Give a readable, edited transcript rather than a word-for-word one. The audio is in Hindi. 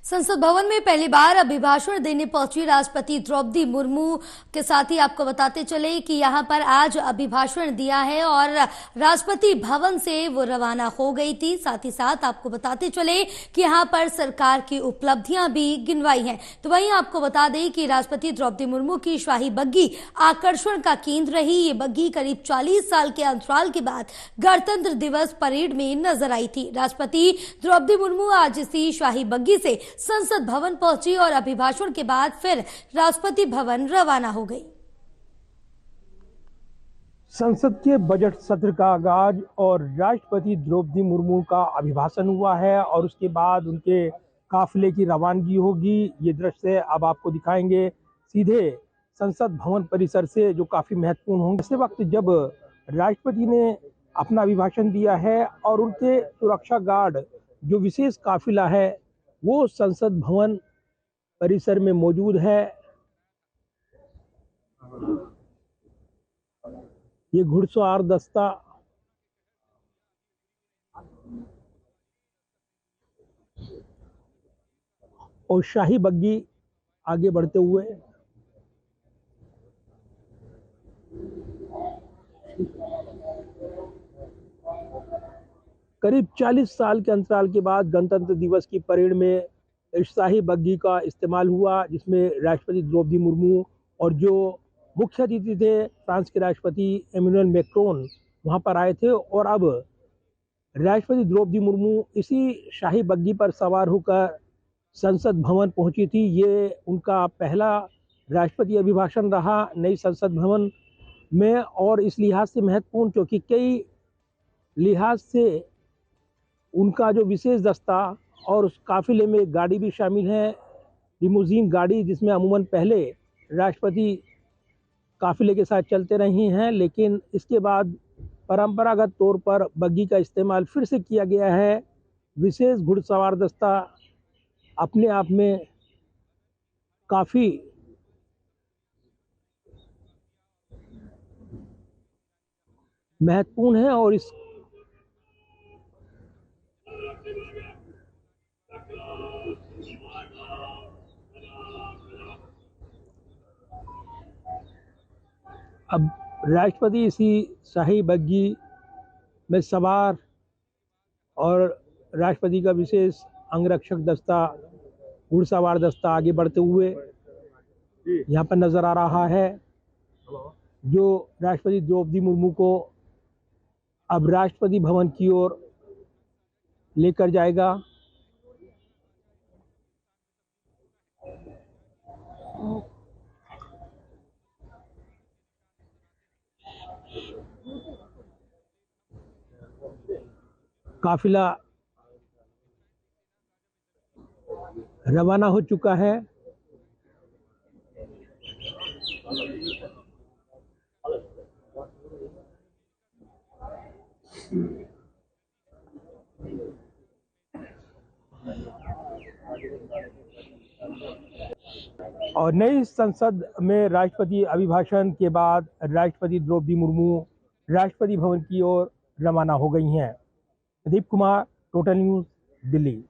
संसद भवन में पहली बार अभिभाषण देने पहुंची राष्ट्रपति द्रौपदी मुर्मू के साथ ही आपको बताते चले कि यहां पर आज अभिभाषण दिया है और राष्ट्रपति भवन से वो रवाना हो गई थी। साथ ही साथ आपको बताते चले कि यहां पर सरकार की उपलब्धियां भी गिनवाई हैं। तो वहीं आपको बता दें कि राष्ट्रपति द्रौपदी मुर्मू की शाही बग्घी आकर्षण का केंद्र रही। ये बग्घी करीब 40 साल के अंतराल के बाद गणतंत्र दिवस परेड में नजर आई थी। राष्ट्रपति द्रौपदी मुर्मू आज इसी शाही बग्घी से संसद भवन पहुंची और अभिभाषण के बाद फिर राष्ट्रपति भवन रवाना हो गई। संसद के बजट सत्र का आगाज और राष्ट्रपति द्रौपदी मुर्मू का अभिभाषण हुआ है और उसके बाद उनके काफिले की रवानगी होगी। ये दृश्य अब आपको दिखाएंगे सीधे संसद भवन परिसर से, जो काफी महत्वपूर्ण होंगे। इस वक्त जब राष्ट्रपति ने अपना अभिभाषण दिया है और उनके सुरक्षा गार्ड जो विशेष काफिला है वो संसद भवन परिसर में मौजूद है। ये घुड़सवार दस्ता और शाही बग्घी आगे बढ़ते हुए करीब 40 साल के अंतराल के बाद गणतंत्र दिवस की परेड में इस शाही बग्घी का इस्तेमाल हुआ, जिसमें राष्ट्रपति द्रौपदी मुर्मू और जो मुख्य अतिथि थे फ्रांस के राष्ट्रपति इमैनुअल मैक्रोन वहां पर आए थे। और अब राष्ट्रपति द्रौपदी मुर्मू इसी शाही बग्घी पर सवार होकर संसद भवन पहुंची थी। ये उनका पहला राष्ट्रपति अभिभाषण रहा नई संसद भवन में और इस लिहाज से महत्वपूर्ण क्योंकि कई लिहाज से उनका जो विशेष दस्ता और उस काफिले में गाड़ी भी शामिल है, लिमोजीन गाड़ी, जिसमें अमूमन पहले राष्ट्रपति काफिले के साथ चलते रहे हैं, लेकिन इसके बाद परंपरागत तौर पर बग्घी का इस्तेमाल फिर से किया गया है। विशेष घुड़सवार दस्ता अपने आप में काफी महत्वपूर्ण है और इस अब राष्ट्रपति इसी शाही बग्घी में सवार और राष्ट्रपति का विशेष अंगरक्षक दस्ता घुड़सवार दस्ता आगे बढ़ते हुए यहाँ पर नजर आ रहा है, जो राष्ट्रपति द्रौपदी मुर्मू को अब राष्ट्रपति भवन की ओर लेकर जाएगा। काफिला रवाना हो चुका है। और नई संसद में राष्ट्रपति अभिभाषण के बाद राष्ट्रपति द्रौपदी मुर्मू राष्ट्रपति भवन की ओर रवाना हो गई हैं। Pradeep Kumar, total news, Delhi.